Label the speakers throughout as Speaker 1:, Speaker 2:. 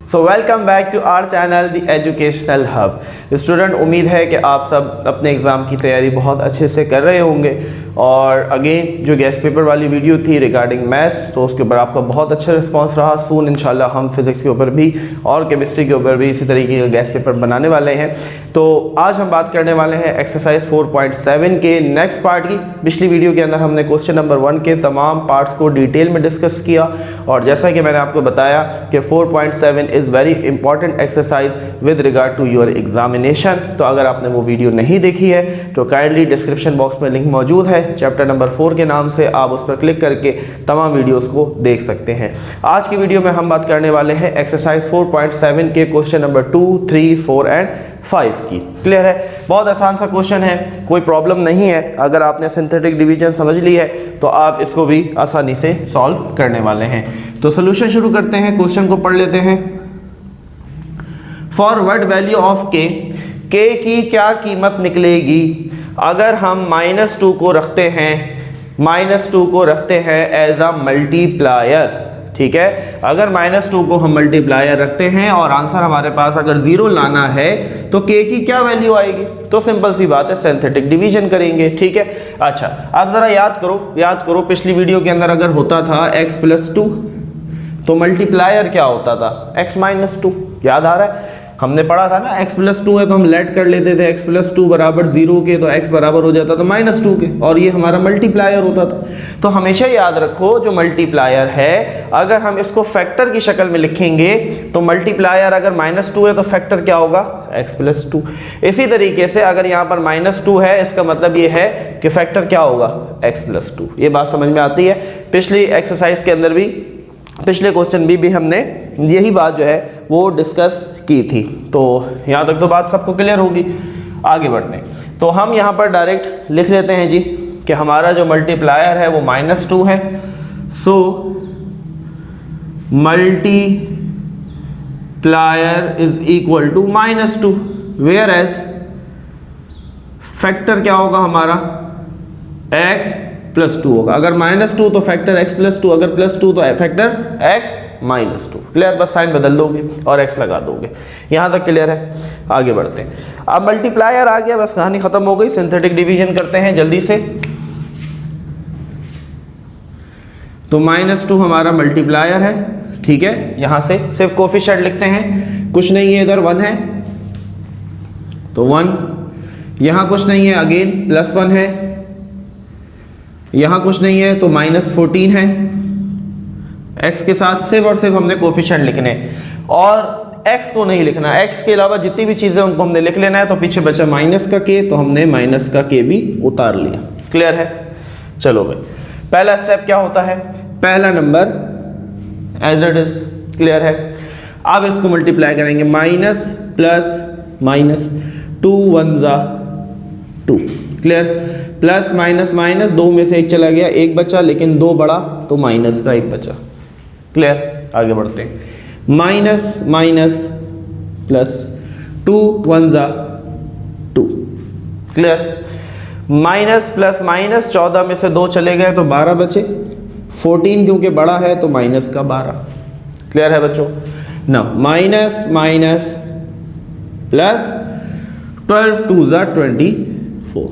Speaker 1: So welcome back to our channel the educational hub. Student, उम्मीद है कि आप सब अपने एग्ज़ाम की तैयारी बहुत अच्छे से कर रहे होंगे। और अगेन जो गेस्ट पेपर वाली वीडियो थी रिगार्डिंग मैथ्स, तो उसके ऊपर आपका बहुत अच्छा रिस्पांस रहा। सून इंशाल्लाह हम फिज़िक्स के ऊपर भी और केमिस्ट्री के ऊपर भी इसी तरीके के गेस्ट पेपर बनाने वाले हैं। तो आज हम बात करने वाले हैं एक्सरसाइज 4.7 के नेक्स्ट पार्ट की। पिछली वीडियो के अंदर हमने क्वेश्चन नंबर 1 के तमाम पार्ट्स को डिटेल में डिस्कस किया, और जैसा कि मैंने आपको बताया कि 4.7 is very important exercise with regard to your examination. तो अगर आपने वो वीडियो नहीं देखी है तो काइंडली डिस्क्रिप्शन बॉक्स में लिंक मौजूद है, चैप्टर नंबर 4 के नाम से, आप उस पर क्लिक करके तमाम वीडियोस को देख सकते हैं। आज की वीडियो में हम बात करने वाले हैं एक्सरसाइज 4.7 के क्वेश्चन नंबर 2, 3, 4 एंड 5 की। क्लियर है? बहुत आसान सा क्वेश्चन है, कोई प्रॉब्लम नहीं है। अगर आपने सिंथेटिक डिवीजन समझ ली है तो आप इसको भी आसानी से सॉल्व करने वाले हैं। तो सोल्यूशन शुरू करते हैं, क्वेश्चन को पढ़ लेते हैं। फॉर व्हाट वैल्यू ऑफ के की क्या कीमत निकलेगी अगर हम -2 को रखते हैं, -2 को रखते हैं एज अ मल्टीप्लायर। ठीक है, अगर -2 को हम मल्टीप्लायर रखते हैं और आंसर हमारे पास अगर 0 लाना है तो k की क्या वैल्यू आएगी? तो सिंपल सी बात है, सिंथेटिक डिवीजन करेंगे। ठीक है, अच्छा अब जरा याद करो पिछली वीडियो के अंदर अगर होता था x + 2 तो मल्टीप्लायर क्या होता था? x - 2। याद आ रहा है? हमने पढ़ा था ना, x + 2 है तो हम लेट कर लेते थे x + 2 बराबर 0 के, तो x बराबर हो जाता था -2 के, और ये हमारा मल्टीप्लायर होता था। तो हमेशा याद रखो, जो मल्टीप्लायर है अगर हम इसको फैक्टर की शक्ल में लिखेंगे तो मल्टीप्लायर अगर -2 है तो फैक्टर क्या होगा? x + 2। इसी तरीके से अगर यहाँ पर -2 है, इसका मतलब ये है कि फैक्टर क्या होगा? x + 2। ये बात समझ में आती है? पिछली एक्सरसाइज के अंदर भी, पिछले क्वेश्चन भी हमने यही बात जो है वो डिस्कस की थी। तो यहाँ तक तो बात सबको क्लियर होगी। आगे बढ़ते हैं, तो हम यहाँ पर डायरेक्ट लिख लेते हैं जी कि हमारा जो मल्टीप्लायर है वो -2 है। So multiplier is equal to -2, whereas factor क्या होगा हमारा? x + 2 होगा। अगर -2 तो फैक्टर x + 2, अगर +2 तो फैक्टर x - 2। क्लियर? बस साइन बदल दोगे और x लगा दोगे। यहाँ तक क्लियर है? आगे बढ़ते हैं। अब मल्टीप्लायर आ गया, बस कहानी खत्म हो गई। सिंथेटिक डिवीजन करते हैं जल्दी से। तो -2 हमारा मल्टीप्लायर है। ठीक है, यहाँ से सिर्फ कोफिशिएंट लिखते हैं, कुछ नहीं है इधर, 1 है तो 1, यहाँ कुछ नहीं है, अगेन +1 है, यहाँ कुछ नहीं है तो -14 है। x के साथ सिर्फ और सिर्फ हमने कोफिशिएंट लिखने, और x को नहीं लिखना। x के अलावा जितनी भी चीज़ें उनको हमने लिख लेना है। तो पीछे बचा माइनस का k, तो हमने माइनस का k भी उतार लिया। क्लियर है? चलो भाई, पहला स्टेप क्या होता है? पहला number as it is. Clear है? अब इसको मल्टीप्लाई करेंगे, माइनस प्लस माइनस, 2 1 ज़ा 2। क्लियर? प्लस माइनस माइनस, 2 में से 1 चला गया, 1 बचा, लेकिन 2 बड़ा तो माइनस का 1 बचा। क्लियर? आगे बढ़ते हैं। माइनस माइनस प्लस, 2 1 ज़ा 2। क्लियर? माइनस प्लस माइनस, 14 में से 2 चले गए तो 12 बचे, 14 क्योंकि बड़ा है तो माइनस का 12। क्लियर है बच्चों? ना माइनस माइनस प्लस 12 2 ज़ा 24।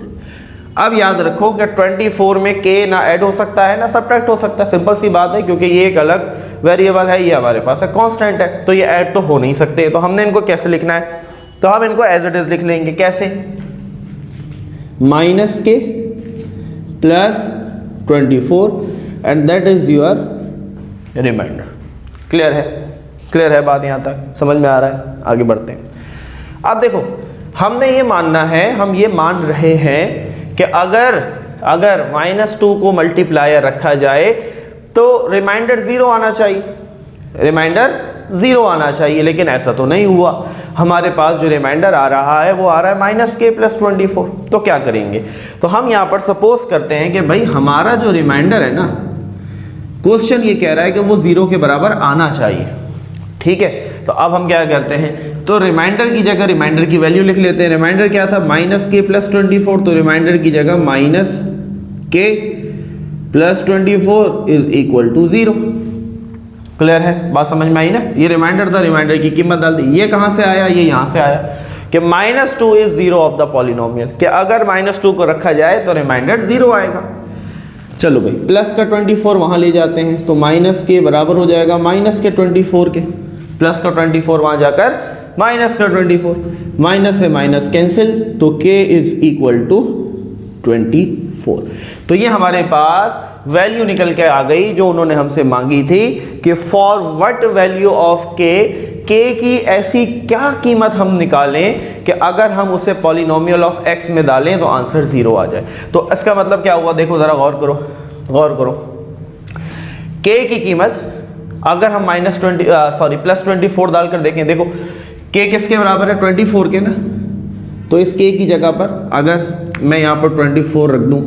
Speaker 1: अब याद रखो कि 24 में k ना ऐड हो सकता है ना सब्ट्रैक्ट हो सकता है। सिंपल सी बात है, क्योंकि ये एक अलग वेरिएबल है, ये हमारे पास है कांस्टेंट है, तो ये ऐड तो हो नहीं सकते। तो हमने इनको कैसे लिखना है? तो हम इनको एज इट इज लिख लेंगे। कैसे? -k + 24 and that is your reminder. Clear है? क्लियर है बात? यहाँ तक समझ में आ रहा है? आगे बढ़ते हैं। अब देखो, हमने ये मानना है, हम ये मान रहे हैं कि अगर -2 को मल्टीप्लायर रखा जाए तो रिमाइंडर 0 आना चाहिए, रिमाइंडर 0 आना चाहिए। लेकिन ऐसा तो नहीं हुआ। हमारे पास जो रिमाइंडर आ रहा है वो आ रहा है -k + 24। तो क्या करेंगे? तो हम यहाँ पर सपोज करते हैं कि भाई हमारा जो रिमाइंडर है ना, क्वेश्चन ये कह रहा है कि वो 0 के बराबर आना चाहिए। ठीक है, तो अब हम क्या करते हैं? तो रिमाइंडर की जगह रिमाइंडर की वैल्यू लिख लेते हैं। रिमाइंडर क्या था? -k + 24। तो रिमाइंडर की जगह -k + 24 = 0। क्लियर है, बात समझ में आई ना। ये रिमाइंडर था, रिमाइंडर की कीमत डाल दी। ये कहाँ से आया, ये यहाँ से आया कि -2 is zero of the polynomial, कि अगर -2 को रखा जाए तो रिमाइंडर जीरो आएगा। चलो भाई, प्लस का 24 वहाँ ले जाते हैं तो माइनस के बराबर हो जाएगा माइनस के 24 के, प्लस का 24 वहाँ जाकर माइनस का 24, माइनस से माइनस कैंसिल तो k इज इक्वल टू 24। तो ये हमारे पास वैल्यू निकल के आ गई जो उन्होंने हमसे मांगी थी कि for what value of k की ऐसी क्या कीमत हम निकालें कि अगर हम उसे पॉलिनोमियल ऑफ x में डालें तो आंसर 0 आ जाए। तो इसका मतलब क्या हुआ, देखो ज़रा गौर करो, गौर करो। k की कीमत अगर हम +24 डालकर देखें, देखो k किसके बराबर है, 24 के ना। तो इस k की जगह पर अगर मैं यहाँ पर 24 रख दूँ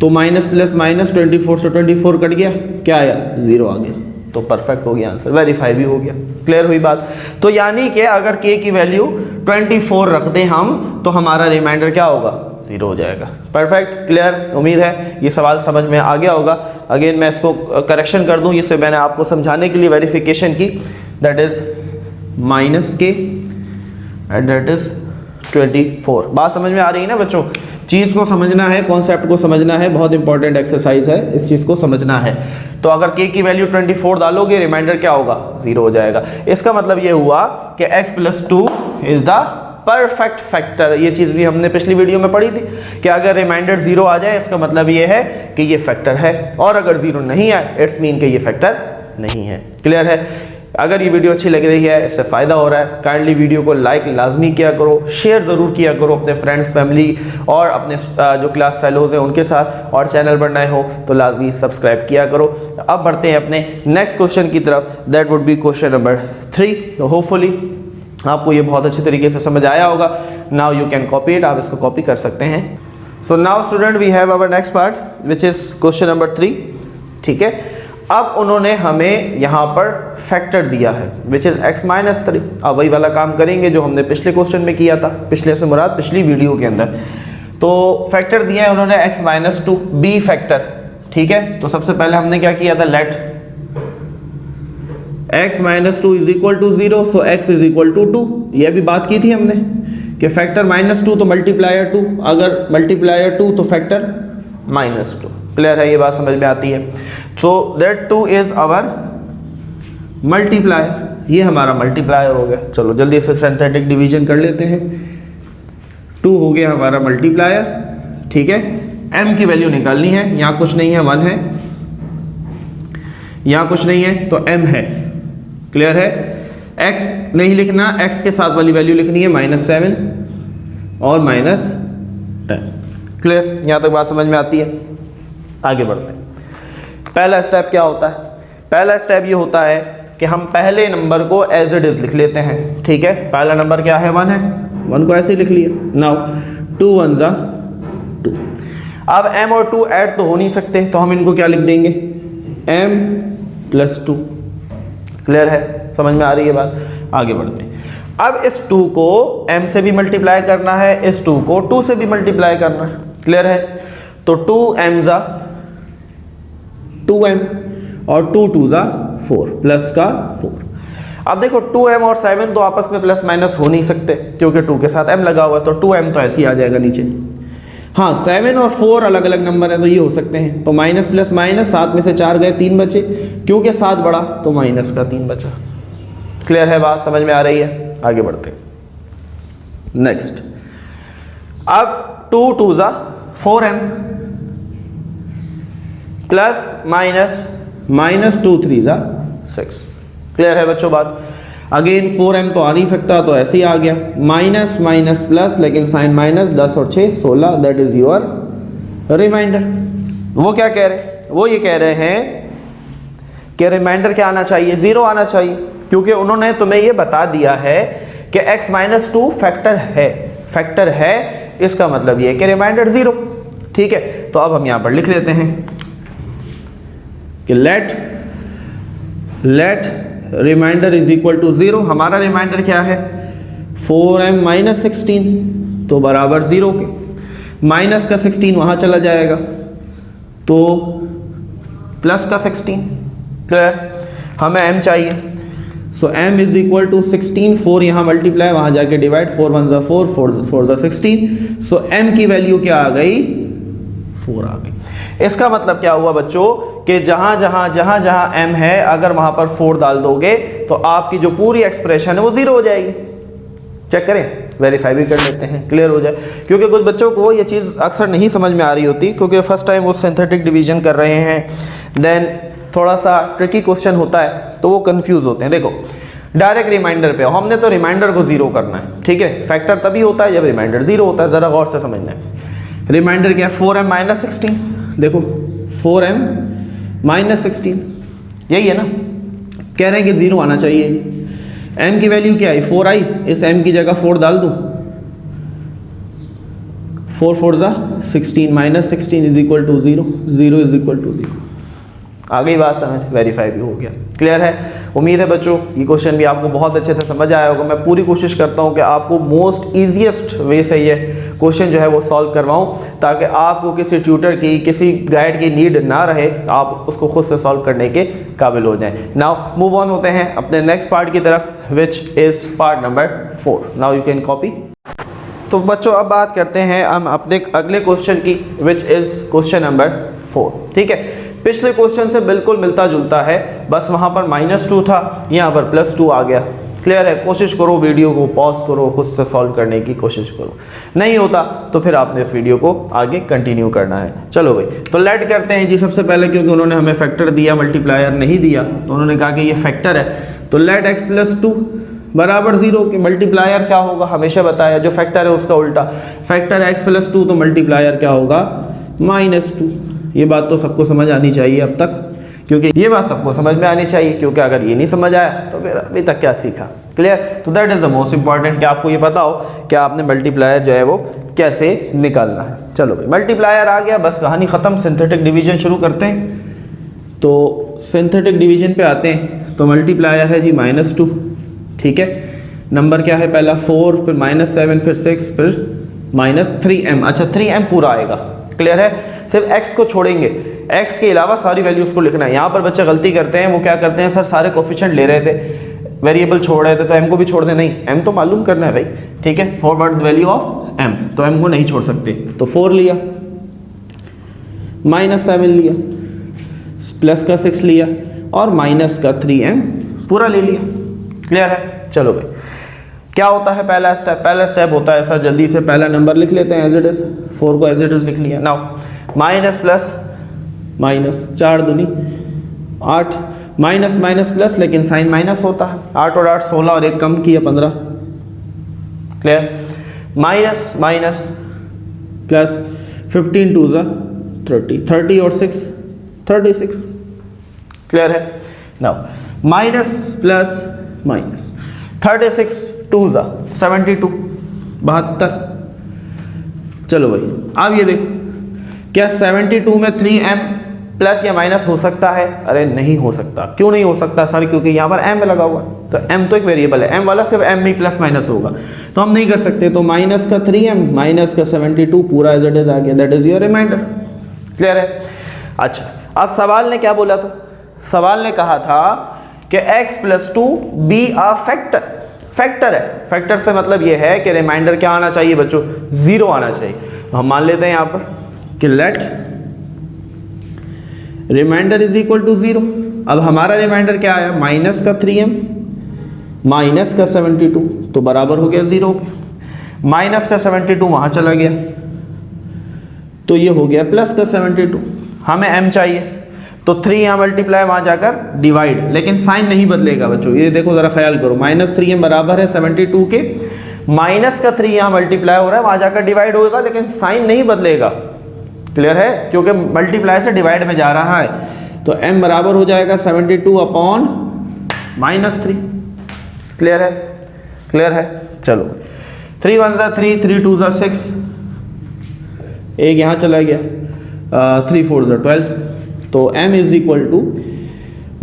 Speaker 1: तो माइनस प्लस माइनस 24 से 24 कट गया, क्या आया, 0 आ गया। तो परफेक्ट हो गया आंसर, वेरीफाई भी हो गया। क्लियर हुई बात। तो यानी कि अगर k की वैल्यू 24 रख दें हम तो हमारा रिमाइंडर क्या होगा, 0 हो जाएगा। Perfect, clear. उम्मीद है ये सवाल समझ में आ गया होगा। अगेन मैं इसको करेक्शन कर दूं, इससे मैंने आपको समझाने के लिए वेरिफिकेशन की, that is -k and that is 24। बात समझ में आ रही है ना बच्चों। चीज़ को समझना है, कॉन्सेप्ट को समझना है, बहुत इंपॉर्टेंट एक्सरसाइज है, इस चीज़ को समझना है। तो अगर k की वैल्यू 24 डालोगे रिमाइंडर क्या होगा, 0 हो जाएगा। इसका मतलब ये हुआ कि x + 2 is the perfect factor. ये चीज़ भी हमने पिछली वीडियो में पढ़ी थी कि अगर रिमाइंडर 0 आ जाए इसका मतलब ये है कि ये फैक्टर है, और अगर 0 नहीं आए इट्स मीन कि ये फैक्टर नहीं है। क्लियर है। अगर ये वीडियो अच्छी लग रही है, इससे फ़ायदा हो रहा है, काइंडली वीडियो को लाइक लाजमी किया करो, शेयर ज़रूर किया करो अपने फ्रेंड्स, फैमिली और अपने जो क्लास फेलोज़ हैं उनके साथ, और चैनल पर नए हो तो लाजमी सब्सक्राइब किया करो। अब बढ़ते हैं अपने नेक्स्ट क्वेश्चन की तरफ, that would be question number 3। तो होपफुली आपको ये बहुत अच्छे तरीके से समझ आया होगा। Now you can copy it, आप इसको कॉपी कर सकते हैं। So now student we have our next part which is question number 3। ठीक है, अब उन्होंने हमें यहाँ पर फैक्टर दिया है विच इज़ x - 3। अब वही वाला काम करेंगे जो हमने पिछले क्वेश्चन में किया था, पिछले से मुराद पिछली वीडियो के अंदर। तो फैक्टर दिया है उन्होंने x - 2 b फैक्टर। ठीक है, तो सबसे पहले हमने क्या किया था, let x - 2 is equal to 0, so x is equal to 2। यह भी बात की थी हमने कि फैक्टर -2 तो मल्टीप्लायर 2, अगर मल्टीप्लायर 2 तो फैक्टर -2। क्लियर है, ये बात समझ में आती है। So that 2 is our multiplier, ये हमारा मल्टीप्लायर हो गया। चलो जल्दी से सिंथेटिक डिवीजन कर लेते हैं। 2 हो गया हमारा मल्टीप्लायर। ठीक है, m की वैल्यू निकालनी है, यहाँ कुछ नहीं है, 1 है, यहाँ कुछ नहीं है तो m है। क्लियर है। x नहीं लिखना, x के साथ वाली वैल्यू लिखनी है -7 और -10। क्लियर, यहाँ तक बात समझ में आती है। आगे बढ़ते हैं। पहला स्टेप क्या होता है, पहला स्टेप ये होता है कि हम पहले नंबर को एज इट इज लिख लेते हैं। ठीक है, पहला नंबर क्या है, 1 है, 1 को ऐसे ही लिख लिया। नाउ 2 1 = 2। अब m और 2 ऐड तो हो नहीं सकते, तो हम इनको क्या लिख देंगे, m + 2। क्लियर है, समझ में आ रही है बात। आगे बढ़ते हैं। अब इस 2 को m से भी मल्टीप्लाई करना है, इस 2 को 2 से भी मल्टीप्लाई करना है। क्लियर है, तो 2m = 2m और 2 2 = 4, प्लस का 4। अब देखो 2m और 7 तो आपस में प्लस माइनस हो नहीं सकते क्योंकि 2 के साथ m लगा हुआ है, तो 2m तो ऐसे ही आ जाएगा नीचे। हाँ, 7 और 4 अलग अलग नंबर है तो ये हो सकते हैं, तो माइनस प्लस माइनस, 7 में से 4 गए, 3 बचे, क्योंकि 7 बड़ा तो माइनस का 3 बचा। क्लियर है, बात समझ में आ रही है। आगे बढ़ते हैं नेक्स्ट। अब 2 2 = 4m प्लस माइनस -2 3 = 6। क्लियर है बच्चों बात। अगेन 4m तो आ नहीं सकता तो ऐसे ही आ गया, माइनस माइनस प्लस, लेकिन साइन माइनस, 10 और 6 16, दैट इज योर रिमाइंडर। वो क्या कह रहे हैं, वो ये कह रहे हैं कि रिमाइंडर क्या आना चाहिए, 0 आना चाहिए, क्योंकि उन्होंने तुम्हें ये बता दिया है कि x - 2 फैक्टर है, इसका मतलब ये है कि रिमाइंडर 0। ठीक है, तो अब हम यहां पर लिख लेते हैं कि let reminder is equal to 0। हमारा रिमाइंडर क्या है, 4m - 16 तो बराबर 0 के, माइनस का 16 वहां चला जाएगा तो प्लस का 16। क्लियर। हमें m चाहिए। सो m इज इक्वल टू 16, 4 यहाँ मल्टीप्लाई, वहाँ जाके डिवाइड, 4 1 ज़ा 4, 4 ज़ा 16। सो m की वैल्यू क्या आ गई, 4 आ गई। इसका मतलब क्या हुआ बच्चों कि जहाँ जहाँ m है अगर वहाँ पर 4 डाल दोगे तो आपकी जो पूरी एक्सप्रेशन है वो 0 हो जाएगी। चेक करें, वेरीफाई भी कर लेते हैं, क्लियर हो जाए। क्योंकि कुछ बच्चों को ये चीज़ अक्सर नहीं समझ में आ रही होती, क्योंकि फर्स्ट टाइम वो सिंथेटिक डिवीजन कर रहे हैं, देन थोड़ा सा ट्रिकी क्वेश्चन होता है तो वो कंफ्यूज होते हैं। देखो डायरेक्ट रिमाइंडर पे हमने तो रिमाइंडर को 0 करना है, ठीक है। फैक्टर तभी होता है जब रिमाइंडर 0 होता है, ज़रा गौर से समझना है। रिमाइंडर क्या है, 4m माइनस 16, देखो 4m माइनस 16 यही है ना, कह रहे हैं कि 0 आना चाहिए। m की वैल्यू क्या आई, 4 आई, इस m की जगह 4 डाल दूं, 4 4 ज़ा 16 minus 16 is equal to 0, 0 is equal to 0। आ गई बात समझ, वेरीफाई भी हो गया, क्लियर है। उम्मीद है बच्चों ये क्वेश्चन भी आपको बहुत अच्छे से समझ आया होगा। मैं पूरी कोशिश करता हूँ कि आपको मोस्ट ईजीएस्ट वे से ये क्वेश्चन जो है वो सॉल्व करवाऊँ, ताकि आपको किसी ट्यूटर की, किसी गाइड की नीड ना रहे, आप उसको खुद से सॉल्व करने के काबिल हो जाएं। नाउ मूव ऑन होते हैं अपने नेक्स्ट पार्ट की तरफ, which is part number 4। Now you can copy. तो बच्चों अब बात करते हैं हम अपने अगले क्वेश्चन की, विच इज़ क्वेश्चन नंबर 4, ठीक है। पिछले क्वेश्चन से बिल्कुल मिलता जुलता है, बस वहाँ पर -2 था, यहाँ पर +2 आ गया, क्लियर है। कोशिश करो वीडियो को पॉज करो, खुद से सॉल्व करने की कोशिश करो, नहीं होता तो फिर आपने इस वीडियो को आगे कंटिन्यू करना है। चलो भाई, तो लेट करते हैं जी। सबसे पहले क्योंकि उन्होंने हमें फैक्टर दिया, मल्टीप्लायर नहीं दिया, तो उन्होंने कहा कि ये फैक्टर है, तो लेट x + 2 बराबर 0 के मल्टीप्लायर क्या होगा, हमेशा बताया जो फैक्टर है उसका उल्टा। फैक्टर x + 2 तो मल्टीप्लायर क्या होगा, -2। ये बात तो सबको समझ आनी चाहिए अब तक, क्योंकि ये बात सबको समझ में आनी चाहिए, क्योंकि अगर ये नहीं समझ आया तो फिर अभी तक क्या सीखा, क्लियर। तो that is the most important कि आपको ये पता हो कि आपने मल्टीप्लायर जो है वो कैसे निकालना है। चलो भाई, मल्टीप्लायर आ गया, बस कहानी ख़त्म। सिंथेटिक डिवीजन शुरू करते हैं। तो सिंथेटिक डिवीजन पे आते हैं, तो मल्टीप्लायर है जी -2, ठीक है। नंबर क्या है, पहला 4, फिर -7, फिर 6, फिर -3m। अच्छा 3m पूरा आएगा, क्लियर है। सिर्फ x को छोड़ेंगे, x के अलावा सारी वैल्यूज़ को लिखना है। यहाँ पर बच्चे गलती करते हैं, वो क्या करते हैं, सर सारे कोफिशिएंट ले रहे थे, वेरिएबल छोड़ रहे थे, तो m को भी छोड़ दे। नहीं, m तो मालूम करना है भाई, ठीक है। Forward the value of m, तो m को नहीं छोड़ सकते, तो 4 लिया, -7 लिया, प्लस का 6 लिया, और माइनस का 3m पूरा ले लिया, क्लियर है। चलो भाई, क्या होता है पहला स्टेप होता है, ऐसा जल्दी से पहला नंबर लिख लेते हैं एज इट इज। 4 को एज इट इज लिख लिया। नाउ माइनस प्लस माइनस, 4 दूनी 8, माइनस माइनस प्लस, लेकिन साइन माइनस होता है। 8 और 8 16, और एक कम किया 15, क्लियर। माइनस माइनस प्लस, 15 2 ज़ा 30, 30 और 6 36, क्लियर है। नाउ माइनस प्लस माइनस, 36 2 ज़ा 72, 72। चलो भाई, अब ये देखो, क्या 72 में 3m प्लस या माइनस हो सकता है? अरे नहीं हो सकता। क्यों नहीं हो सकता सर? क्योंकि यहाँ पर m लगा हुआ है, तो m तो एक वेरिएबल है, m वाला सिर्फ m में प्लस माइनस होगा, तो हम नहीं कर सकते। तो माइनस का 3m माइनस का 72 पूरा एज इट इज आ गया, that is your reminder, clear है। अच्छा, अब सवाल ने क्या बोला था? सवाल ने कहा था कि x + 2 be a factor. Factor है, फैक्टर से मतलब ये है कि रिमाइंडर क्या आना चाहिए बच्चों? 0 आना चाहिए। तो हम मान लेते हैं यहाँ पर कि let reminder is equal to 0। अब हमारा रिमाइंडर क्या आया? माइनस का 3m माइनस का 72, तो बराबर हो गया 0 के। माइनस का 72 वहाँ चला गया, तो ये हो गया प्लस का 72। हमें m चाहिए, तो 3 यहाँ मल्टीप्लाई, वहाँ जाकर डिवाइड, लेकिन साइन नहीं बदलेगा बच्चों। ये देखो ज़रा ख्याल करो, -3m बराबर है 72 के, माइनस का 3 यहाँ मल्टीप्लाई हो रहा है, वहाँ जाकर डिवाइड होगा, लेकिन साइन नहीं बदलेगा, क्लियर है, क्योंकि मल्टीप्लाई से डिवाइड में जा रहा है। तो m बराबर हो जाएगा 72 अपॉन -3, क्लियर है, क्लियर है। चलो 3 1 ज़ा 3, 3 2 ज़ा 6, एक यहाँ चला गया, 3 4 ज़ा 12, तो m is equal to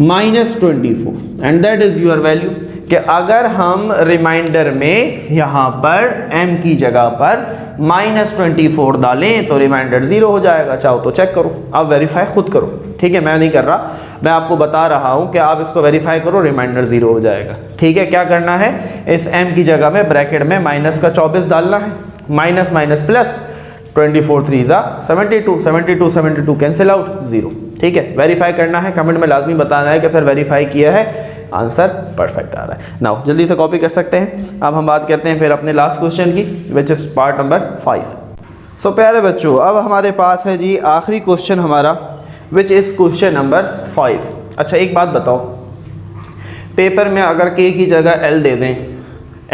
Speaker 1: -24, and that is your value. कि अगर हम रिमाइंडर में यहाँ पर m की जगह पर -24 डालें तो रिमाइंडर 0 हो जाएगा। चाहो तो चेक करो, आप वेरीफाई खुद करो। ठीक है, मैं नहीं कर रहा, मैं आपको बता रहा हूँ कि आप इसको वेरीफाई करो, रिमाइंडर 0 हो जाएगा। ठीक है, क्या करना है, इस m की जगह में ब्रैकेट में माइनस का 24 डालना है, minus minus plus 24 3 72, 72 72 cancel out 0। ठीक है, वेरीफाई करना है, कमेंट में लाजमी बताना है कि सर वेरीफाई किया है, आंसर परफेक्ट आ रहा है। नाउ जल्दी से कॉपी कर सकते हैं। अब हम बात करते हैं फिर अपने लास्ट क्वेश्चन की, विच इज पार्ट नंबर 5। सो प्यारे बच्चों, अब हमारे पास है जी आखिरी क्वेश्चन हमारा, विच इज क्वेश्चन नंबर 5। अच्छा एक बात बताओ, पेपर में अगर k की जगह l दे दें,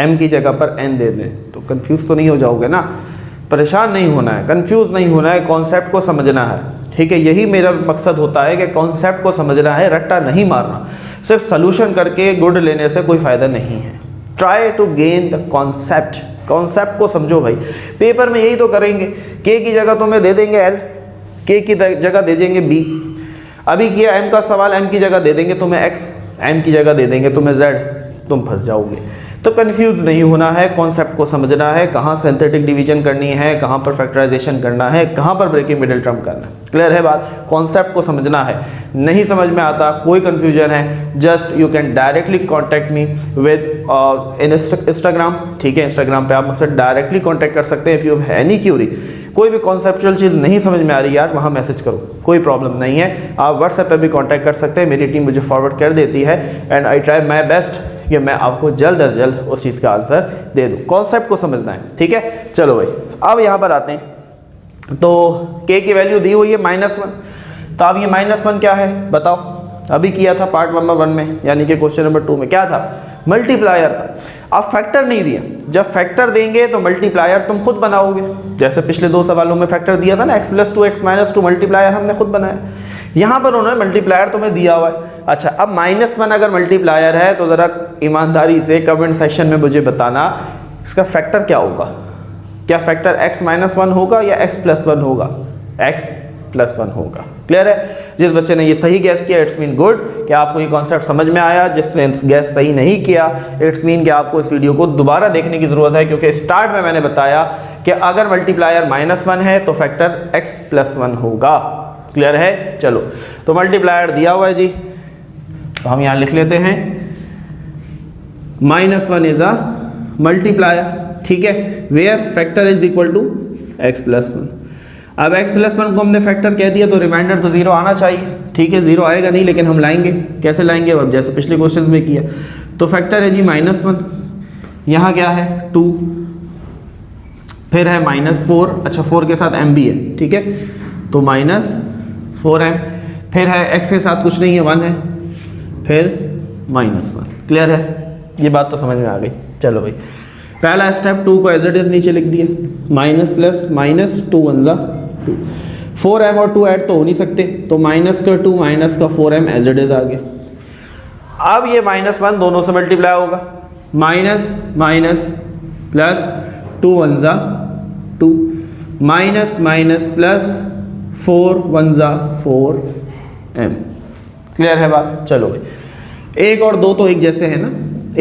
Speaker 1: m की जगह पर n दे दें, तो कंफ्यूज तो नहीं हो जाओगे ना? परेशान नहीं होना है, कंफ्यूज नहीं होना है, कॉन्सेप्ट को समझना है। ठीक है, यही मेरा मकसद होता है कि कॉन्सेप्ट को समझना है, रट्टा नहीं मारना। सिर्फ सोल्यूशन करके गुड लेने से कोई फ़ायदा नहीं है। Try to gain the concept, concept को समझो भाई। पेपर में यही तो करेंगे, के की जगह तुम्हें दे देंगे एल, के की जगह दे देंगे बी। अभी किया एम का सवाल, एम की जगह दे देंगे तुम्हें एक्स, एम की जगह दे देंगे तुम्हें जेड, तुम फंस जाओगे। तो कंफ्यूज नहीं होना है, कॉन्सेप्ट को समझना है, कहाँ सिंथेटिक डिवीजन करनी है, कहाँ पर फैक्टराइजेशन करना है, कहाँ पर ब्रेकिंग मिडिल टर्म करना है। क्लियर है बात? कॉन्सेप्ट को समझना है। नहीं समझ में आता, कोई कंफ्यूजन है, just you can directly contact me with in Instagram. ठीक है, इंस्टाग्राम पे आप मुझसे डायरेक्टली कॉन्टैक्ट कर सकते हैं। If you have any Curie, कोई भी कॉन्सेप्चुअल चीज़ नहीं समझ में आ रही यार, वहाँ मैसेज करो, कोई प्रॉब्लम नहीं है। आप व्हाट्सएप पे भी कांटेक्ट कर सकते हैं, मेरी टीम मुझे फॉरवर्ड कर देती है, and I try my best कि मैं आपको जल्द अज जल्द उस चीज़ का आंसर दे दूँ। कॉन्सेप्ट को समझना है। ठीक है, चलो भाई अब यहाँ पर आते हैं। तो k की वैल्यू दी हुई है -1, तो अब ये -1 क्या है बताओ? अभी किया था पार्ट नंबर 1 में, यानी कि क्वेश्चन नंबर 2 में क्या था? मल्टीप्लायर था। अब फैक्टर नहीं दिया, जब फैक्टर देंगे तो मल्टीप्लायर तुम खुद बनाओगे, जैसे पिछले 2 सवालों में फैक्टर दिया था ना, x + 2 x - 2 मल्टीप्लायर हमने खुद बनाया। यहाँ पर उन्होंने मल्टीप्लायर तुम्हें दिया हुआ है। अच्छा, अब -1 अगर मल्टीप्लायर है तो ज़रा ईमानदारी से कमेंट सेक्शन में मुझे बताना इसका फैक्टर क्या होगा। क्या फैक्टर x - 1 होगा या x + 1 होगा? x + 1 होगा। क्लियर है? जिस बच्चे ने ये सही गैस किया, इट्स मीन गुड कि आपको ये कॉन्सेप्ट समझ में आया। जिसने गैस सही नहीं किया, इट्स मीन कि आपको इस वीडियो को दोबारा देखने की ज़रूरत है, क्योंकि स्टार्ट में मैंने बताया कि अगर मल्टीप्लायर -1 है तो फैक्टर x + 1 होगा। क्लियर है? चलो, तो मल्टीप्लायर दिया हुआ है जी, तो हम यहाँ लिख लेते हैं -1 इज अ मल्टीप्लायर। ठीक है, where factor is equal to x + 1। अब x + 1 को हमने फैक्टर कह दिया तो रिमाइंडर तो 0 आना चाहिए। ठीक है, 0 आएगा नहीं, लेकिन हम लाएंगे, कैसे लाएंगे? अब जैसे पिछले क्वेश्चन में किया, तो फैक्टर है जी -1, यहाँ क्या है 2, फिर है -4, अच्छा 4 के साथ m भी है। ठीक है, तो -4m, फिर है x के साथ कुछ नहीं है 1 है, फिर -1। क्लियर है? ये बात तो समझ में आ गई। चलो भाई, पहला स्टेप 2 को एज इट इज नीचे लिख दिया, माइनस प्लस माइनस 2 1 ज़ा 2, 4m और 2 ऐड तो हो नहीं सकते, तो माइनस का 2 माइनस का 4m एज इट इज आ गया। अब ये -1 दोनों से मल्टीप्लाई होगा, माइनस माइनस प्लस 2 1 ज़ा 2, माइनस माइनस प्लस 4 1 ज़ा 4m। क्लियर है बात? चलो भाई, 1 और 2 तो एक जैसे हैं ना,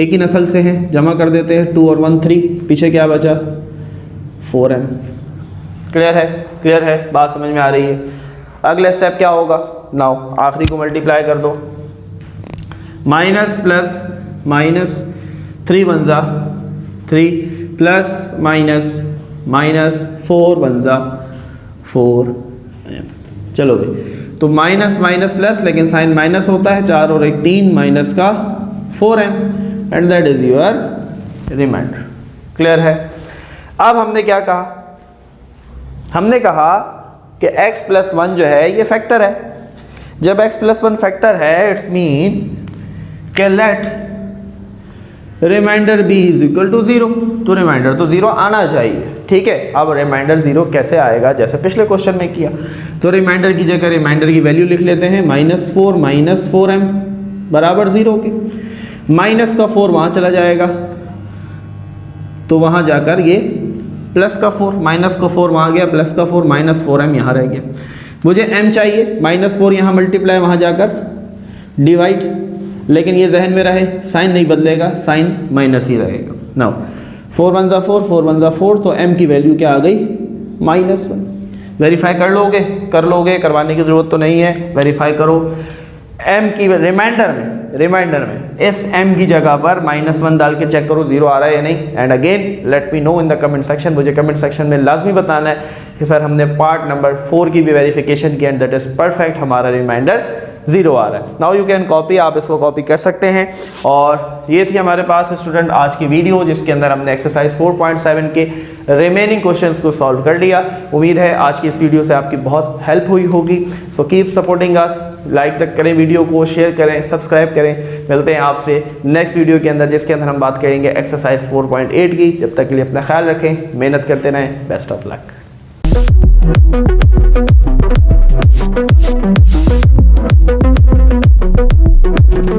Speaker 1: एक ही नस्ल से हैं, जमा कर देते हैं, 2 और 1 3, पीछे क्या बचा 4m। क्लियर है? क्लियर है? बात समझ में आ रही है? अगला स्टेप क्या होगा? नाउ आखिरी को मल्टीप्लाई कर दो, माइनस प्लस माइनस 3 1 ज़ा 3 प्लस माइनस माइनस 4 1 ज़ा 4m। चलो भाई, तो माइनस माइनस प्लस, लेकिन साइन माइनस होता है, 4 और 1 3, माइनस का 4m, and that is your reminder. Clear है? अब हमने क्या कहा? हमने कहा कि x + 1 जो है ये फैक्टर है। जब x + 1 फैक्टर है, इट्स मीन कि let reminder b is equal to 0, तो रिमाइंडर तो 0 आना चाहिए। ठीक है, अब रिमाइंडर 0 कैसे आएगा? जैसे पिछले क्वेश्चन में किया, तो रिमाइंडर की जगह रिमाइंडर की वैल्यू लिख लेते हैं, -4 माइनस 4m बराबर 0 के, माइनस का 4 वहाँ चला जाएगा, तो वहाँ जाकर ये प्लस का 4, माइनस का 4 वहाँ गया, प्लस का 4, माइनस 4m यहाँ रह गया। मुझे m चाहिए, -4 यहाँ मल्टीप्लाई, वहाँ जाकर डिवाइड, लेकिन ये जहन में रहे साइन नहीं बदलेगा, साइन माइनस ही रहेगा। नाउ 4 1 ज़ा 4, 4 1 ज़ा 4, तो m की वैल्यू क्या आ गई? -1। वेरीफाई कर लोगे, करवाने की ज़रूरत तो नहीं है, वेरीफाई करो। m की रिमाइंडर में इस m की जगह पर -1 डाल के चेक करो 0 आ रहा है या नहीं। And again let me know in the comment section, मुझे कमेंट सेक्शन में लाजमी बताना है कि सर हमने पार्ट नंबर 4 की भी वेरिफिकेशन की एंड दैट इज परफेक्ट, हमारा रिमाइंडर 0 आ रहा है। नाउ यू कैन कॉपी, आप इसको कॉपी कर सकते हैं। और ये थी हमारे पास स्टूडेंट आज की वीडियो, जिसके अंदर हमने एक्सरसाइज 4.7 के रिमेनिंग क्वेश्चंस को सॉल्व कर लिया। उम्मीद है आज की इस वीडियो से आपकी बहुत हेल्प हुई होगी। So keep supporting us, like तक करें वीडियो को, शेयर करें, सब्सक्राइब करें। मिलते हैं आपसे नेक्स्ट वीडियो के अंदर, जिसके अंदर हम बात करेंगे एक्सरसाइज 4.8 की। जब तक के लिए अपना ख्याल रखें, मेहनत करते रहें, बेस्ट ऑफ लक।